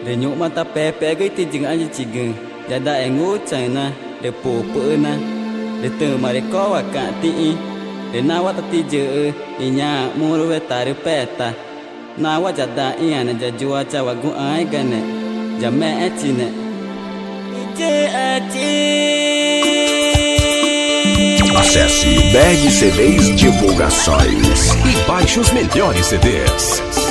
để nhũ mà ta pe cái tin chừng anh chỉ gừng ya da e ngu chai na để po na để từ mà để có và cả ti để na wa ta ti je i nya mu ro ve ta re pe ta na wa ja da i ana ja jua cha wa gu ai ga ne ja me e chi ne je a chi. Acesse Berg CDs Divulgações e baixe os melhores CDs.